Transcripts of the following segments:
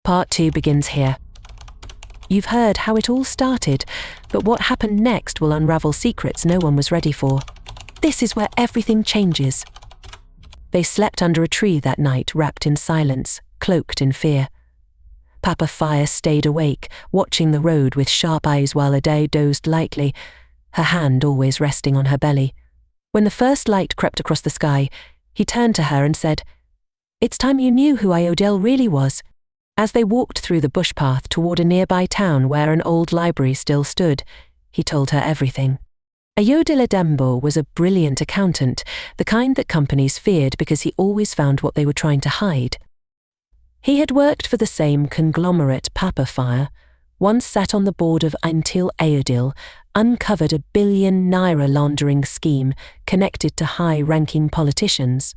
Part 2 begins here. You've heard how it all started, but what happened next will unravel secrets no one was ready for. This is where everything changes. They slept under a tree that night, wrapped in silence, cloaked in fear. Papa Fire stayed awake, watching the road with sharp eyes while Ade dozed lightly, her hand always resting on her belly. When the first light crept across the sky, he turned to her and said, "It's time you knew who Ayodele really was." As they walked through the bush path toward a nearby town where an old library still stood, he told her everything. Ayodele Dembo was a brilliant accountant, the kind that companies feared because he always found what they were trying to hide. He had worked for the same conglomerate Papa Fire, once sat on the board of until Ayodele uncovered a billion-naira laundering scheme connected to high-ranking politicians.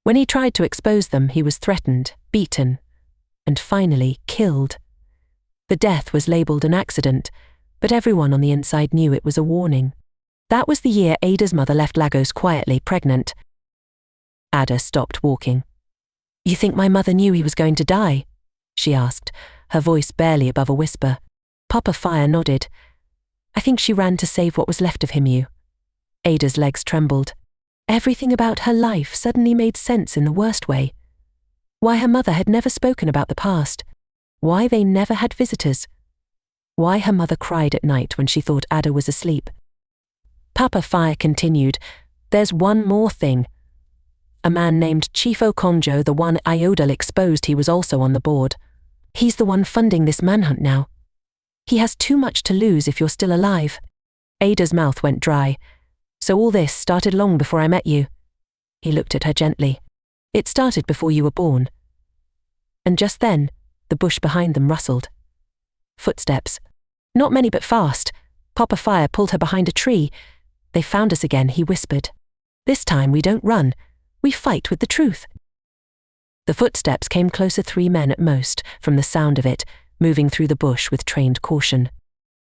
When he tried to expose them, he was threatened, beaten, and finally killed. The death was labelled an accident, but everyone on the inside knew it was a warning. That was the year Ada's mother left Lagos quietly pregnant. Ada stopped walking. "You think my mother knew he was going to die?" she asked, her voice barely above a whisper. Papa Fire nodded. "I think she ran to save what was left of him, you." Ada's legs trembled. Everything about her life suddenly made sense in the worst way. Why her mother had never spoken about the past. Why they never had visitors. Why her mother cried at night when she thought Ada was asleep. Papa Fire continued, "There's one more thing. A man named Chief Okonjo, the one Ayodele exposed, he was also on the board. He's the one funding this manhunt now. He has too much to lose if you're still alive." Ada's mouth went dry. "So all this started long before I met you?" He looked at her gently. "It started before you were born." And just then, the bush behind them rustled. Footsteps. Not many but fast. Papa Fire pulled her behind a tree. "They found us again," he whispered. "This time we don't run. We fight with the truth." The footsteps came closer, 3 men at most, from the sound of it, moving through the bush with trained caution.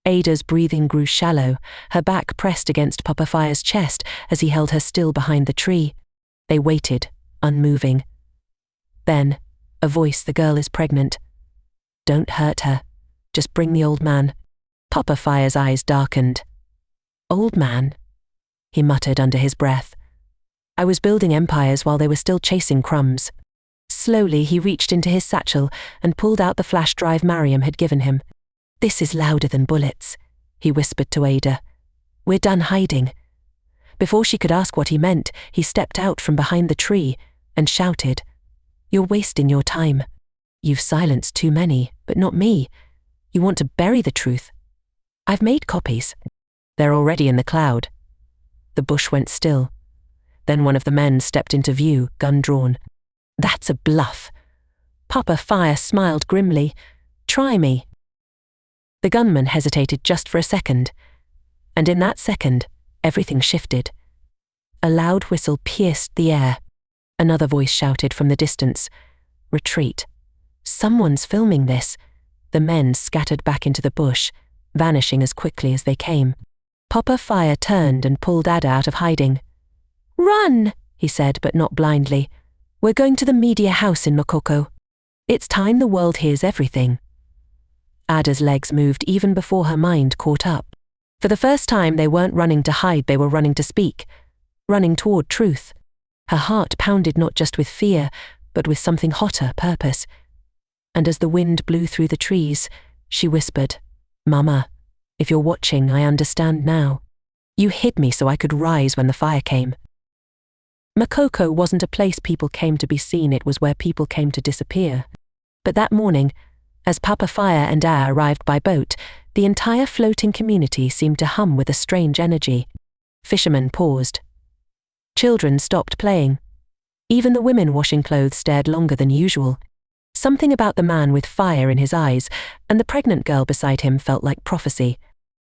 Ada's breathing grew shallow, her back pressed against Papa Fire's chest as he held her still behind the tree. They waited, unmoving. Then, a voice, "The girl is pregnant. Don't hurt her. Just bring the old man." Papa Fire's eyes darkened. "Old man?" he muttered under his breath. "I was building empires while they were still chasing crumbs." Slowly he reached into his satchel and pulled out the flash drive Mariam had given him. "This is louder than bullets," he whispered to Ada. "We're done hiding." Before she could ask what he meant, he stepped out from behind the tree and shouted, "You're wasting your time. You've silenced too many, but not me. You want to bury the truth. I've made copies. They're already in the cloud." The bush went still. Then one of the men stepped into view, gun drawn. "That's a bluff." Papa Fire smiled grimly. "Try me." The gunman hesitated just for a second, and in that second, everything shifted. A loud whistle pierced the air. Another voice shouted from the distance, "Retreat. Someone's filming this." The men scattered back into the bush, vanishing as quickly as they came. Papa Fire turned and pulled Ada out of hiding. "Run," he said, but not blindly. "We're going to the media house in Makoko. It's time the world hears everything." Ada's legs moved even before her mind caught up. For the first time, they weren't running to hide, they were running to speak, running toward truth. Her heart pounded not just with fear, but with something hotter, purpose. And as the wind blew through the trees, she whispered, "Mama, if you're watching, I understand now. You hid me so I could rise when the fire came." Makoko wasn't a place people came to be seen, it was where people came to disappear. But that morning, as Papa Fire and A arrived by boat, the entire floating community seemed to hum with a strange energy. Fishermen paused. Children stopped playing. Even the women washing clothes stared longer than usual. Something about the man with fire in his eyes and the pregnant girl beside him felt like prophecy.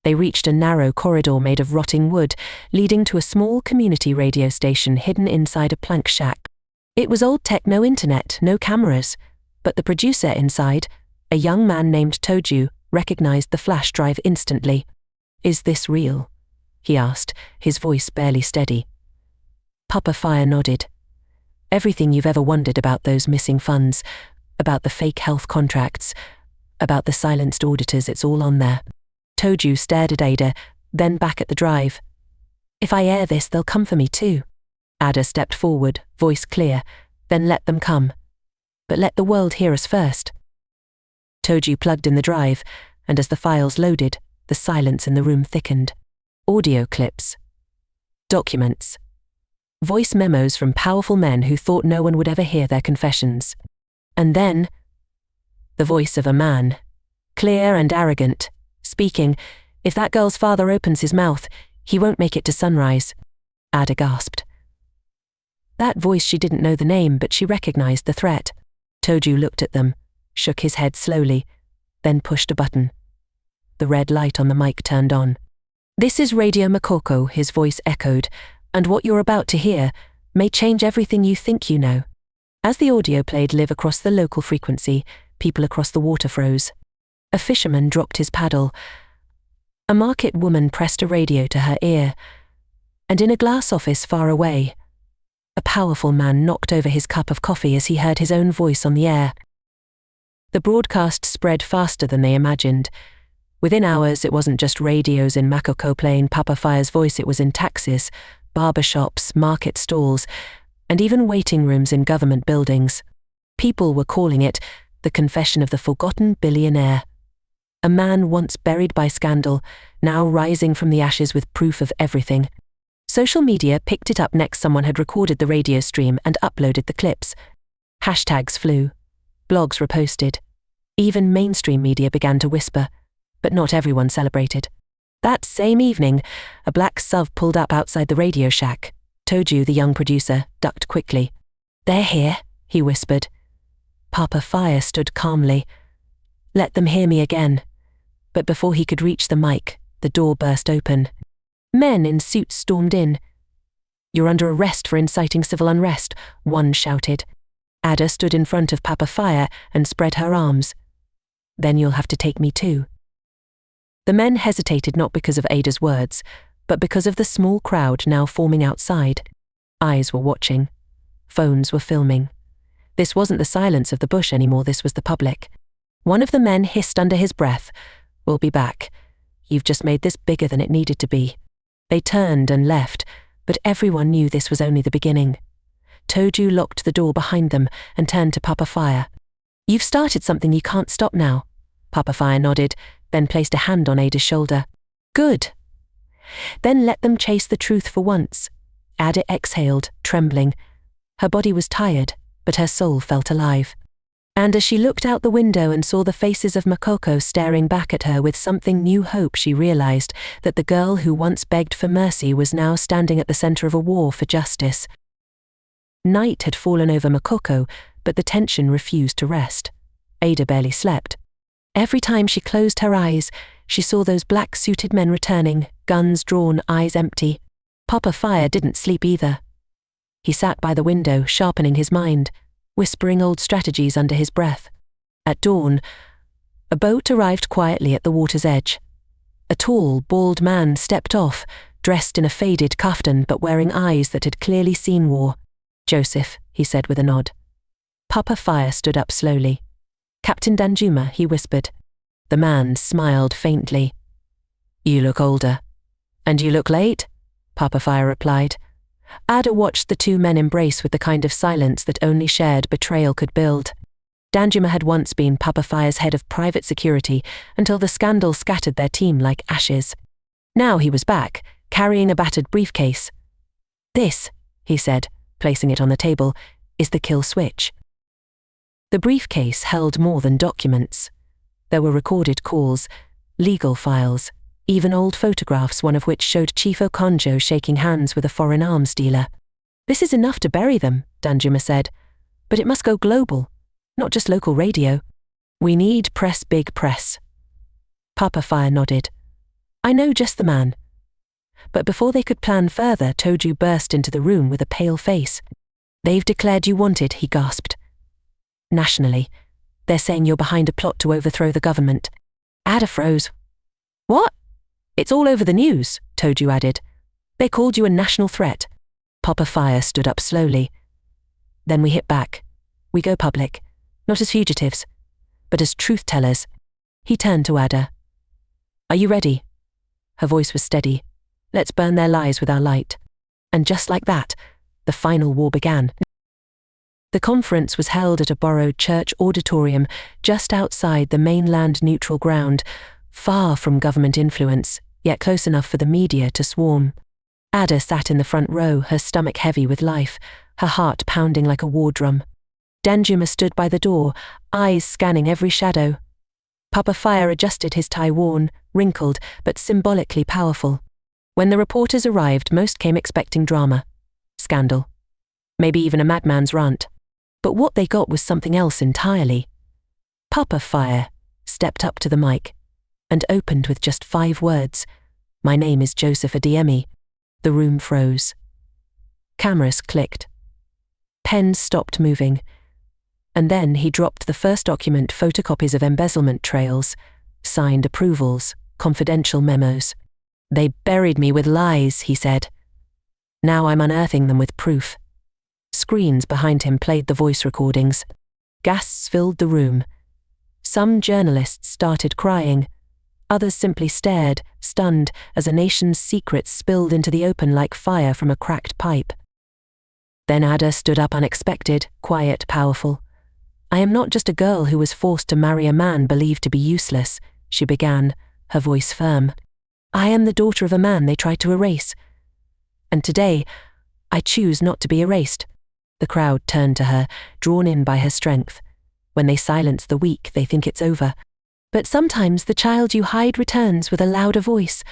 They reached a narrow corridor made of rotting wood, leading to a small community radio station hidden inside a plank shack. It was old tech, no internet, no cameras, but the producer inside, a young man named Toju, recognized the flash drive instantly. "Is this real?" he asked, his voice barely steady. Papa Fire nodded. "Everything you've ever wondered about those missing funds, about the fake health contracts, about the silenced auditors. It's all on there. Toju stared at Ada, then back at the drive. If I air this, they'll come for me too. Ada stepped forward, voice clear. Then let them come. But let the world hear us first. Toju plugged in the drive, and as the files loaded, the silence in the room thickened. Audio clips. Documents. Voice memos from powerful men who thought no one would ever hear their confessions. And then, the voice of a man, clear and arrogant, speaking, "If that girl's father opens his mouth, he won't make it to sunrise." Ada gasped. That voice, she didn't know the name, but she recognized the threat. Toju looked at them, shook his head slowly, then pushed a button. The red light on the mic turned on. "This is Radio Makoko," his voice echoed, "and what you're about to hear may change everything you think you know." As the audio played live across the local frequency, people across the water froze. A fisherman dropped his paddle. A market woman pressed a radio to her ear. And in a glass office far away, a powerful man knocked over his cup of coffee as he heard his own voice on the air. The broadcast spread faster than they imagined. Within hours, it wasn't just radios in Makoko playing Papa Fire's voice, it was in taxis, barber shops, market stalls, and even waiting rooms in government buildings. People were calling it the confession of the forgotten billionaire. A man once buried by scandal, now rising from the ashes with proof of everything. Social media picked it up next. Someone had recorded the radio stream and uploaded the clips. Hashtags flew. Blogs reposted. Even mainstream media began to whisper, but not everyone celebrated. That same evening, a black SUV pulled up outside the radio shack. Toju, the young producer, ducked quickly. "They're here," he whispered. Papa Fire stood calmly. "Let them hear me again." But before he could reach the mic, the door burst open. Men in suits stormed in. "You're under arrest for inciting civil unrest," one shouted. Ada stood in front of Papa Fire and spread her arms. "Then you'll have to take me too." The men hesitated not because of Ada's words, but because of the small crowd now forming outside. Eyes were watching. Phones were filming. This wasn't the silence of the bush anymore, this was the public. One of the men hissed under his breath, "We'll be back. You've just made this bigger than it needed to be." They turned and left, but everyone knew this was only the beginning. Toju locked the door behind them and turned to Papa Fire. "You've started something you can't stop now." Papa Fire nodded, then placed a hand on Ada's shoulder. "Good. Then let them chase the truth for once." Ada exhaled, trembling. Her body was tired, but her soul felt alive. And as she looked out the window and saw the faces of Makoko staring back at her with something new hope, she realized that the girl who once begged for mercy was now standing at the center of a war for justice. Night had fallen over Makoko, but the tension refused to rest. Ada barely slept. Every time she closed her eyes, she saw those black-suited men returning, guns drawn, eyes empty. Papa Fire didn't sleep either. He sat by the window, sharpening his mind, whispering old strategies under his breath. At dawn, a boat arrived quietly at the water's edge. A tall, bald man stepped off, dressed in a faded kaftan but wearing eyes that had clearly seen war. "Joseph," he said with a nod. Papa Fire stood up slowly. "Captain Danjuma," he whispered. The man smiled faintly. "You look older." "And you look late," Papa Fire replied. Ada watched the two men embrace with the kind of silence that only shared betrayal could build. Danjuma had once been Papa Fire's head of private security until the scandal scattered their team like ashes. Now he was back, carrying a battered briefcase. "This," he said, placing it on the table, "is the kill switch." The briefcase held more than documents. There were recorded calls, legal files, even old photographs, one of which showed Chief Okonjo shaking hands with a foreign arms dealer. "This is enough to bury them," Danjuma said, "but it must go global, not just local radio. We need press, big press." Papa Fire nodded. "I know just the man." But before they could plan further, Toju burst into the room with a pale face. "They've declared you wanted," he gasped. "Nationally. They're saying you're behind a plot to overthrow the government." Ada froze. "What?" "It's all over the news," Toju added. "They called you a national threat." Papa Fire stood up slowly. "Then we hit back. We go public. not as fugitives, but as truth-tellers. He turned to Ada. "Are you ready?" Her voice was steady. "Let's burn their lies with our light." And just like that, the final war began. The conference was held at a borrowed church auditorium just outside the mainland neutral ground, far from government influence, yet close enough for the media to swarm. Ada sat in the front row, her stomach heavy with life, her heart pounding like a war drum. Danjuma stood by the door, eyes scanning every shadow. Papa Fire adjusted his tie, worn, wrinkled, but symbolically powerful. When the reporters arrived, most came expecting drama, scandal, maybe even a madman's rant. But what they got was something else entirely. Papa Fire stepped up to the mic and opened with just 5 words. "My name is Joseph Adiemi." The room froze. Cameras clicked. Pens stopped moving. And then he dropped the first document, photocopies of embezzlement trails, signed approvals, confidential memos. "They buried me with lies," he said. "Now I'm unearthing them with proof." Screens behind him played the voice recordings. Gasps filled the room. Some journalists started crying. Others simply stared, stunned, as a nation's secrets spilled into the open like fire from a cracked pipe. Then Ada stood up, unexpected, quiet, powerful. "I am not just a girl who was forced to marry a man believed to be useless," she began, her voice firm. "I am the daughter of a man they tried to erase. And today, I choose not to be erased." The crowd turned to her, drawn in by her strength. When they silence the weak, they think it's over. But sometimes the child you hide returns with a louder voice.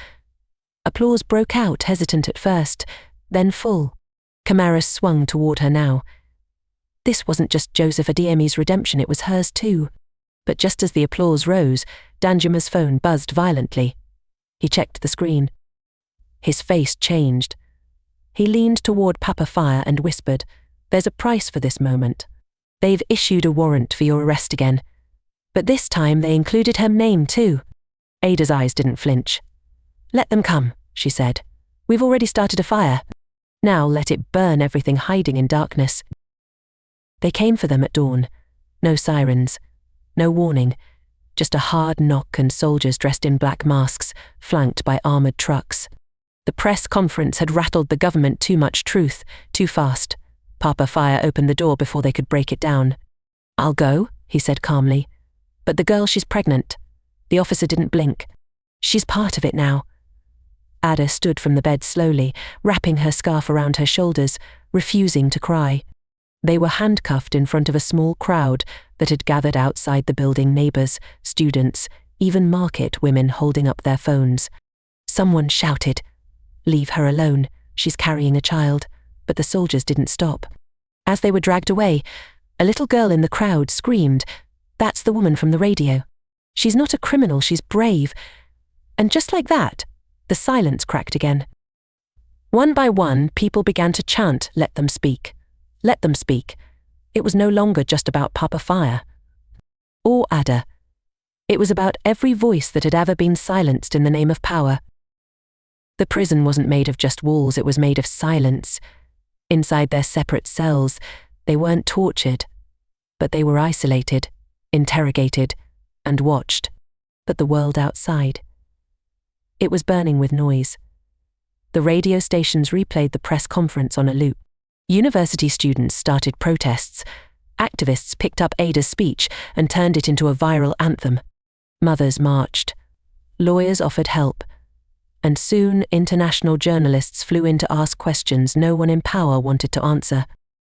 Applause broke out, hesitant at first, then full. Camaras swung toward her now. This wasn't just Joseph Adiemi's redemption, it was hers too. But just as the applause rose, Danjuma's phone buzzed violently. He checked the screen. His face changed. He leaned toward Papa Fire and whispered, "There's a price for this moment. They've issued a warrant for your arrest again. But this time they included her name too." Ada's eyes didn't flinch. "Let them come," she said. "We've already started a fire. Now let it burn everything hiding in darkness." They came for them at dawn. No sirens, no warning, just a hard knock and soldiers dressed in black masks, flanked by armored trucks. The press conference had rattled the government too much truth, too fast. Papa Fire opened the door before they could break it down. "I'll go," he said calmly. "But the girl, she's pregnant." The officer didn't blink. "She's part of it now." Ada stood from the bed slowly, wrapping her scarf around her shoulders, refusing to cry. They were handcuffed in front of a small crowd that had gathered outside the building, neighbors, students, even market women holding up their phones. Someone shouted, "Leave her alone, she's carrying a child," but the soldiers didn't stop. As they were dragged away, a little girl in the crowd screamed, "That's the woman from the radio. She's not a criminal, she's brave." And just like that, the silence cracked again. One by one, people began to chant, "Let them speak. Let them speak." It was no longer just about Papa Fire or Ada. It was about every voice that had ever been silenced in the name of power. The prison wasn't made of just walls, it was made of silence. Inside their separate cells, they weren't tortured, but they were isolated, interrogated, and watched. But the world outside, it was burning with noise. The radio stations replayed the press conference on a loop. University students started protests. Activists picked up Ada's speech and turned it into a viral anthem. Mothers marched. Lawyers offered help. And soon, international journalists flew in to ask questions no one in power wanted to answer.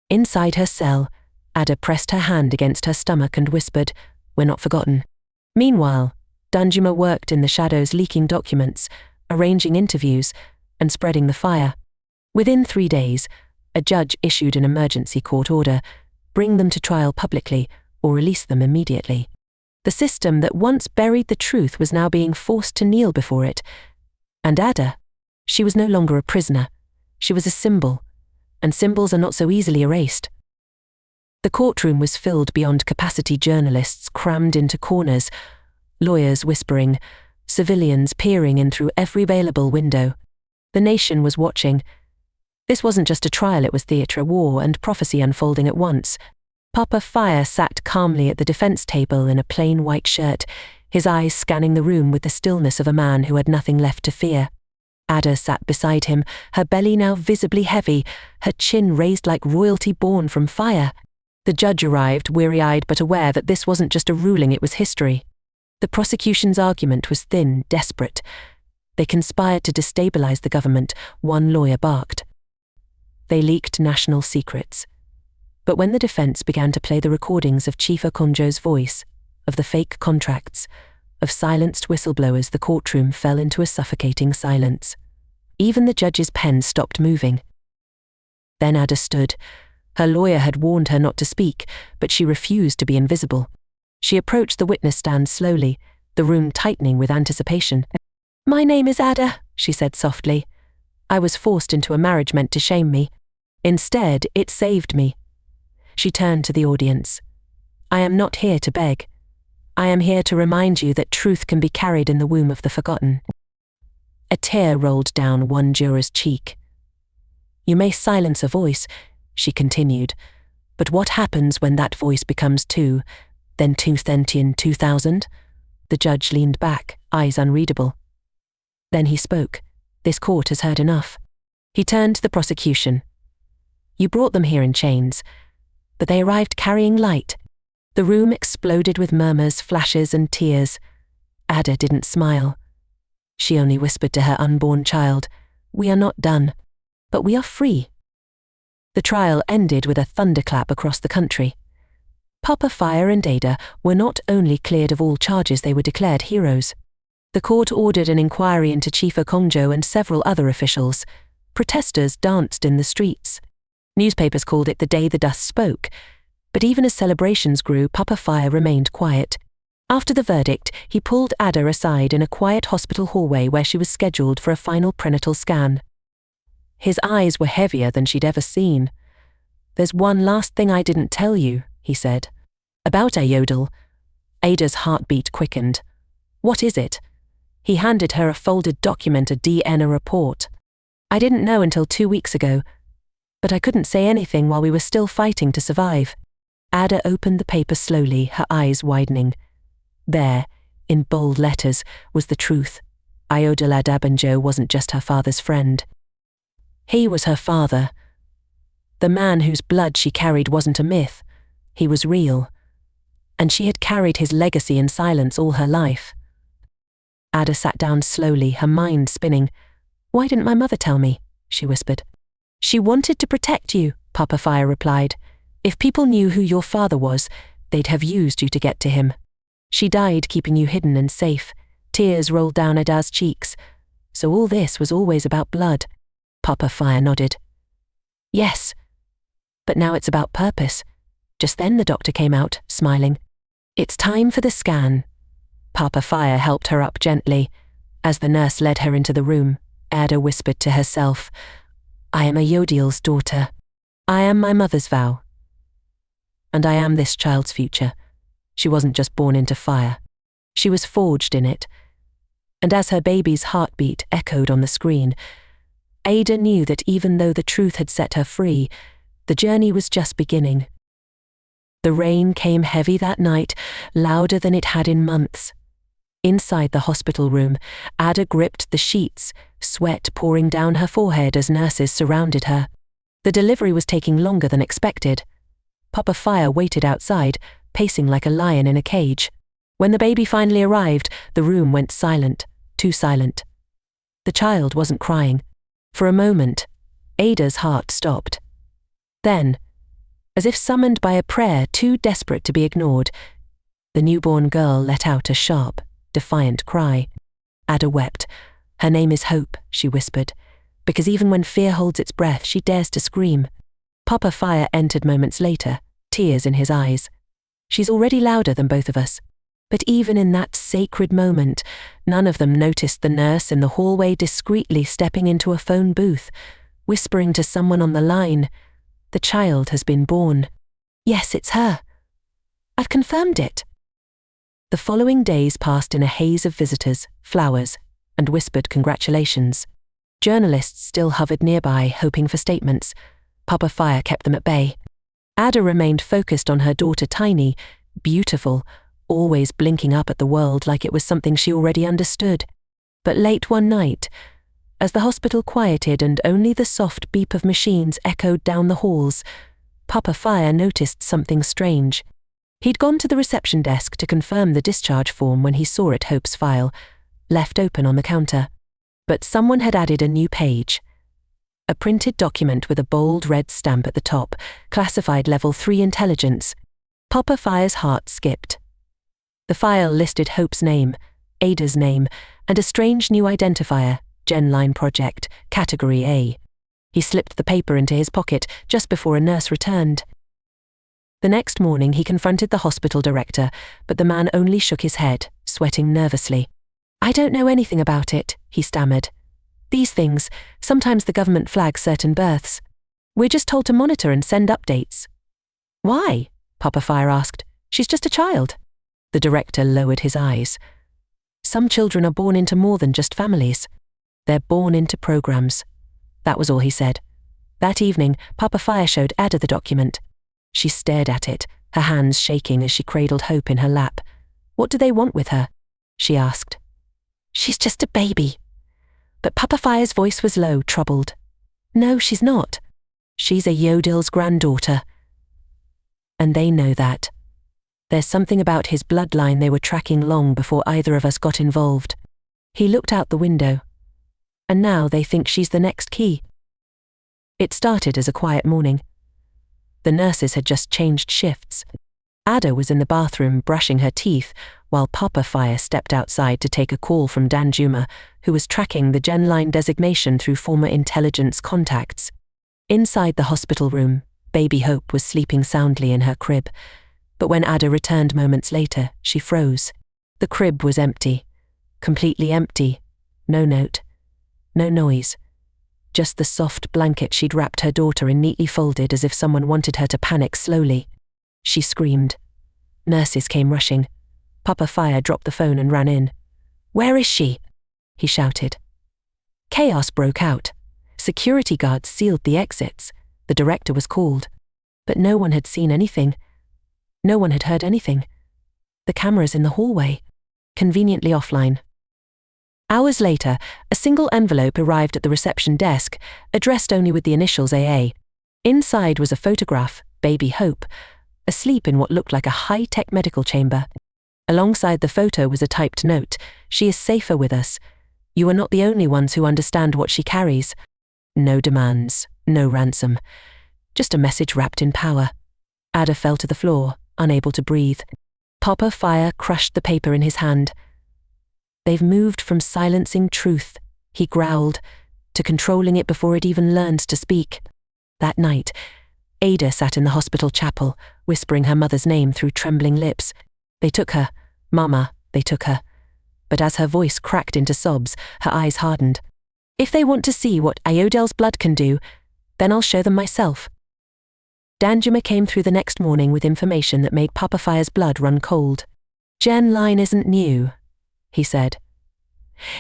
Inside her cell, Ada pressed her hand against her stomach and whispered, "We're not forgotten." Meanwhile, Danjuma worked in the shadows, leaking documents, arranging interviews, and spreading the fire. Within 3 days, a judge issued an emergency court order, bring them to trial publicly or release them immediately. The system that once buried the truth was now being forced to kneel before it. And Ada, she was no longer a prisoner. She was a symbol, and symbols are not so easily erased. The courtroom was filled beyond capacity, journalists crammed into corners, lawyers whispering, civilians peering in through every available window. The nation was watching. This wasn't just a trial, it was theatre, a war, and prophecy unfolding at once. Papa Fire sat calmly at the defense table in a plain white shirt, his eyes scanning the room with the stillness of a man who had nothing left to fear. Ada sat beside him, her belly now visibly heavy, her chin raised like royalty born from fire. The judge arrived, weary-eyed but aware that this wasn't just a ruling, it was history. The prosecution's argument was thin, desperate. They conspired to destabilize the government, one lawyer barked. They leaked national secrets. But when the defense began to play the recordings of Chief Okonjo's voice, of the fake contracts, of silenced whistleblowers, the courtroom fell into a suffocating silence. Even the judge's pen stopped moving. Then Ada stood. Her lawyer had warned her not to speak, but she refused to be invisible. She approached the witness stand slowly, the room tightening with anticipation. "My name is Ada," she said softly. "I was forced into a marriage meant to shame me. Instead, it saved me." She turned to the audience. "I am not here to beg. I am here to remind you that truth can be carried in the womb of the forgotten." A tear rolled down one juror's cheek. "You may silence a voice," she continued, "but what happens when that voice becomes two, then 2000? The judge leaned back, eyes unreadable. Then he spoke. "This court has heard enough." He turned to the prosecution. "You brought them here in chains, but they arrived carrying light." The room exploded with murmurs, flashes, and tears. Ada didn't smile. She only whispered to her unborn child, "We are not done, but we are free." The trial ended with a thunderclap across the country. Papa Fire and Ada were not only cleared of all charges, they were declared heroes. The court ordered an inquiry into Chief Okonjo and several other officials. Protesters danced in the streets. Newspapers called it the day the dust spoke. But even as celebrations grew, Papa Fire remained quiet. After the verdict, he pulled Ada aside in a quiet hospital hallway where she was scheduled for a final prenatal scan. His eyes were heavier than she'd ever seen. "There's one last thing I didn't tell you," he said. "About Ayodel." Ada's heartbeat quickened. "What is it?" He handed her a folded document, a DNA report. "I didn't know until 2 weeks ago, but I couldn't say anything while we were still fighting to survive." Ada opened the paper slowly, her eyes widening. There, in bold letters, was the truth. Ayodel Adabanjo wasn't just her father's friend. He was her father. The man whose blood she carried wasn't a myth. He was real. And she had carried his legacy in silence all her life. Ada sat down slowly, her mind spinning. "Why didn't my mother tell me?" she whispered. "She wanted to protect you," Papa Fire replied. "If people knew who your father was, they'd have used you to get to him. She died keeping you hidden and safe." Tears rolled down Ada's cheeks. "So all this was always about blood?" Papa Fire nodded. "Yes, but now it's about purpose." Just then the doctor came out, smiling. "It's time for the scan." Papa Fire helped her up gently. As the nurse led her into the room, Ada whispered to herself, "I am Ayodel's daughter. I am my mother's vow. And I am this child's future." She wasn't just born into fire. She was forged in it. And as her baby's heartbeat echoed on the screen, Ada knew that even though the truth had set her free, the journey was just beginning. The rain came heavy that night, louder than it had in months. Inside the hospital room, Ada gripped the sheets, sweat pouring down her forehead as nurses surrounded her. The delivery was taking longer than expected. Papa Fire waited outside, pacing like a lion in a cage. When the baby finally arrived, the room went silent, too silent. The child wasn't crying. For a moment, Ada's heart stopped. Then, as if summoned by a prayer too desperate to be ignored, the newborn girl let out a sharp, defiant cry. Ada wept. "Her name is Hope," she whispered, "because even when fear holds its breath, she dares to scream." Papa Fire entered moments later, tears in his eyes. "She's already louder than both of us." But even in that sacred moment, none of them noticed the nurse in the hallway discreetly stepping into a phone booth, whispering to someone on the line, "The child has been born. Yes, it's her. I've confirmed it." The following days passed in a haze of visitors, flowers, and whispered congratulations. Journalists still hovered nearby, hoping for statements. Papa Fire kept them at bay. Ada remained focused on her daughter Tiny, beautiful, always blinking up at the world like it was something she already understood. But late one night, as the hospital quieted and only the soft beep of machines echoed down the halls, Papa Fire noticed something strange. He'd gone to the reception desk to confirm the discharge form when he saw it Hope's file, left open on the counter. But someone had added a new page. A printed document with a bold red stamp at the top, classified Level 3 Intelligence. Papa Fire's heart skipped. The file listed Hope's name, Ada's name, and a strange new identifier, GenLine Project, Category A. He slipped the paper into his pocket just before a nurse returned. The next morning he confronted the hospital director, but the man only shook his head, sweating nervously. "I don't know anything about it," he stammered. "These things, sometimes the government flags certain births. We're just told to monitor and send updates." "Why?" Papa Fire asked. "She's just a child." The director lowered his eyes. "Some children are born into more than just families. They're born into programs." That was all he said. That evening, Papa Fire showed Ada the document. She stared at it, her hands shaking as she cradled Hope in her lap. "What do they want with her?" she asked. "She's just a baby." But Papa Fire's voice was low, troubled. "No, she's not. She's a Yodil's granddaughter. And they know that. There's something about his bloodline they were tracking long before either of us got involved." He looked out the window. "And now they think she's the next key." It started as a quiet morning. The nurses had just changed shifts. Ada was in the bathroom brushing her teeth, while Papa Fire stepped outside to take a call from Danjuma, who was tracking the GenLine designation through former intelligence contacts. Inside the hospital room, baby Hope was sleeping soundly in her crib. But when Ada returned moments later, she froze. The crib was empty. Completely empty. No note. No noise. Just the soft blanket she'd wrapped her daughter in neatly folded as if someone wanted her to panic slowly. She screamed. Nurses came rushing. Papa Fire dropped the phone and ran in. "Where is she?" he shouted. Chaos broke out. Security guards sealed the exits. The director was called. But no one had seen anything. No one had heard anything. The cameras in the hallway, conveniently offline. Hours later, a single envelope arrived at the reception desk, addressed only with the initials AA. Inside was a photograph, baby Hope, asleep in what looked like a high-tech medical chamber. Alongside the photo was a typed note: "She is safer with us. You are not the only ones who understand what she carries." No demands, no ransom. Just a message wrapped in power. Ada fell to the floor, unable to breathe. Papa Fire crushed the paper in his hand. "They've moved from silencing truth," he growled, "to controlling it before it even learns to speak." That night, Ada sat in the hospital chapel, whispering her mother's name through trembling lips. "They took her. Mama, they took her." But as her voice cracked into sobs, her eyes hardened. "If they want to see what Ayodel's blood can do, then I'll show them myself." Danjuma came through the next morning with information that made Papa Fire's blood run cold. "GenLine isn't new," he said.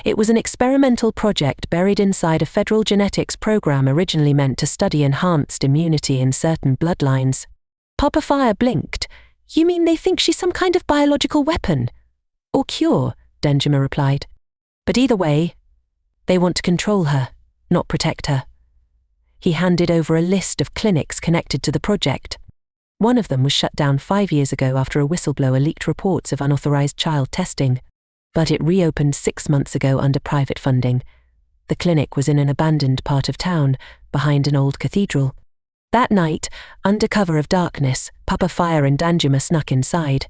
"It was an experimental project buried inside a federal genetics program originally meant to study enhanced immunity in certain bloodlines." Papa Fire blinked. "You mean they think she's some kind of biological weapon?" "Or cure," Danjuma replied. "But either way, they want to control her, not protect her." He handed over a list of clinics connected to the project. One of them was shut down 5 years ago after a whistleblower leaked reports of unauthorized child testing. But it reopened 6 months ago under private funding. The clinic was in an abandoned part of town, behind an old cathedral. That night, under cover of darkness, Papa Fire and Danjuma snuck inside.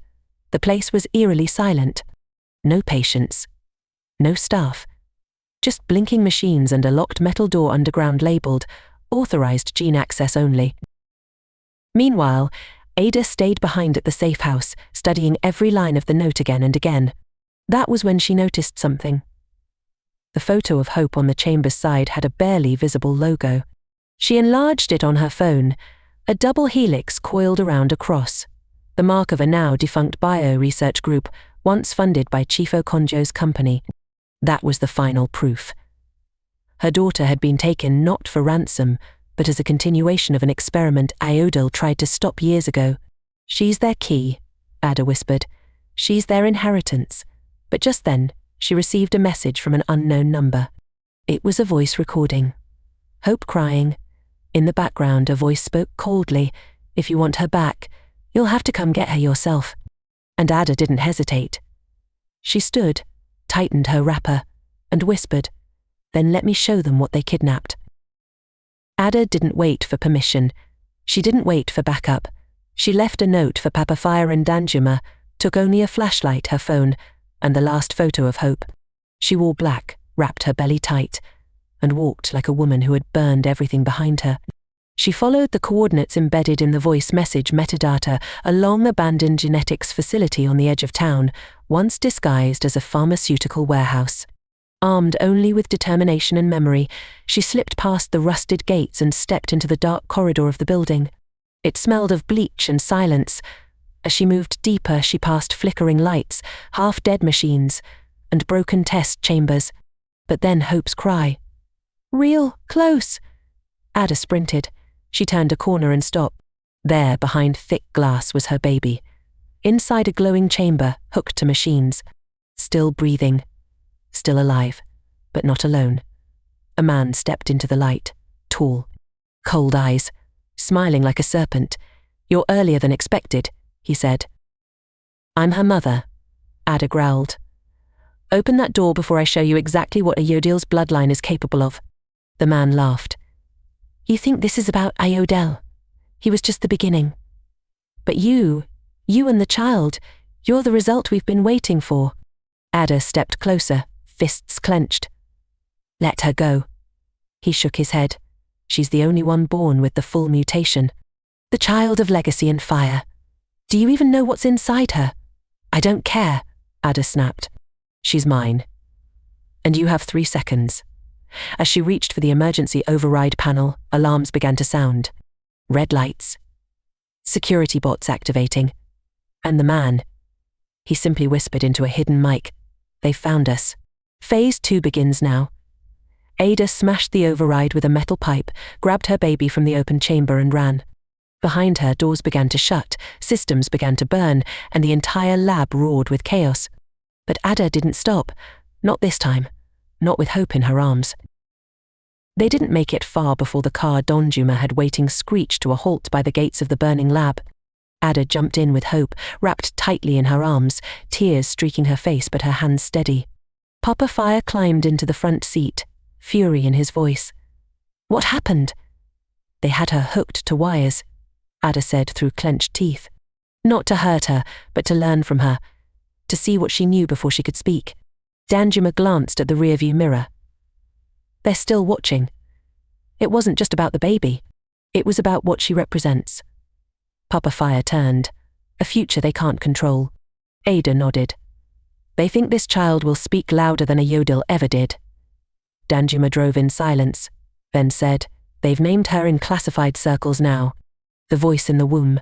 The place was eerily silent. No patients. No staff. Just blinking machines and a locked metal door underground labelled, "Authorized gene access only." Meanwhile, Ada stayed behind at the safe house, studying every line of the note again and again. That was when she noticed something. The photo of Hope on the chamber's side had a barely visible logo. She enlarged it on her phone, a double helix coiled around a cross, the mark of a now-defunct bio-research group once funded by Chief Okonjo's company. That was the final proof. Her daughter had been taken not for ransom, but as a continuation of an experiment Ayodele tried to stop years ago. "She's their key," Ada whispered. "She's their inheritance." But just then, she received a message from an unknown number. It was a voice recording. Hope crying. In the background, a voice spoke coldly. "If you want her back, you'll have to come get her yourself." And Ada didn't hesitate. She stood, tightened her wrapper, and whispered, "Then let me show them what they kidnapped." Ada didn't wait for permission. She didn't wait for backup. She left a note for Papa Fire and Danjuma, took only a flashlight, her phone, and the last photo of Hope. She wore black, wrapped her belly tight, and walked like a woman who had burned everything behind her. She followed the coordinates embedded in the voice message metadata, a long-abandoned genetics facility on the edge of town, once disguised as a pharmaceutical warehouse. Armed only with determination and memory, she slipped past the rusted gates and stepped into the dark corridor of the building. It smelled of bleach and silence. As she moved deeper, she passed flickering lights, half-dead machines, and broken test chambers. But then Hope's cry. "Real close!" Ada sprinted. She turned a corner and stopped. There, behind thick glass, was her baby. Inside a glowing chamber, hooked to machines. Still breathing. Still alive, but not alone. A man stepped into the light, tall, cold eyes, smiling like a serpent. "You're earlier than expected," he said. "I'm her mother," Ada growled. "Open that door before I show you exactly what Ayodele's bloodline is capable of." The man laughed. "You think this is about Ayodele? He was just the beginning. But you and the child, you're the result we've been waiting for." Ada stepped closer, fists clenched. "Let her go." He shook his head. "She's the only one born with the full mutation. The child of legacy and fire. Do you even know what's inside her?" "I don't care," Ada snapped. "She's mine. And you have 3 seconds." As she reached for the emergency override panel, alarms began to sound. Red lights. Security bots activating. And the man. He simply whispered into a hidden mic. "They've found us. Phase 2 begins now." Ada smashed the override with a metal pipe, grabbed her baby from the open chamber and ran. Behind her, doors began to shut, systems began to burn, and the entire lab roared with chaos. But Ada didn't stop. Not this time. Not with Hope in her arms. They didn't make it far before the car Danjuma had waiting screeched to a halt by the gates of the burning lab. Ada jumped in with Hope, wrapped tightly in her arms, tears streaking her face but her hands steady. Papa Fire climbed into the front seat, fury in his voice. "What happened?" "They had her hooked to wires," Ada said through clenched teeth. "Not to hurt her, but to learn from her, to see what she knew before she could speak." Danjuma glanced at the rearview mirror. They're still watching. It wasn't just about the baby. It was about what she represents. Papa Fire turned. A future they can't control. Ada nodded. "They think this child will speak louder than Ayodele ever did." Danjuma drove in silence, then said, "They've named her in classified circles now. The voice in the womb."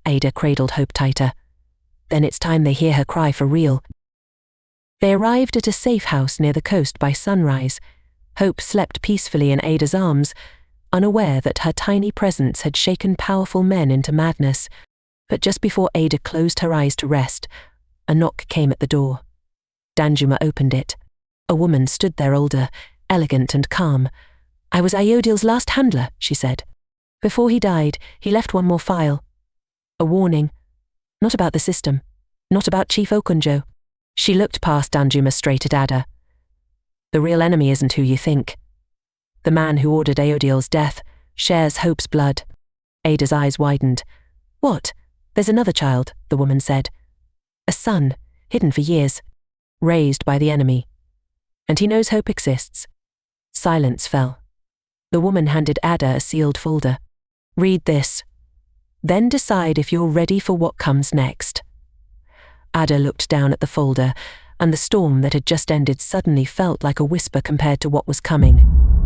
Ada cradled Hope tighter. "Then it's time they hear her cry for real." They arrived at a safe house near the coast by sunrise. Hope slept peacefully in Ada's arms, unaware that her tiny presence had shaken powerful men into madness. But just before Ada closed her eyes to rest, a knock came at the door. Danjuma opened it. A woman stood there, older, elegant and calm. "I was Ayodele's last handler," she said. "Before he died, he left one more file. A warning. Not about the system. Not about Chief Okonjo." She looked past Danjuma straight at Ada. "The real enemy isn't who you think. The man who ordered Ayodele's death shares Hope's blood." Ada's eyes widened. "What? There's another child," the woman said. "A son, hidden for years, raised by the enemy. And he knows Hope exists." Silence fell. The woman handed Ada a sealed folder. "Read this. Then decide if you're ready for what comes next." Ada looked down at the folder, and the storm that had just ended suddenly felt like a whisper compared to what was coming.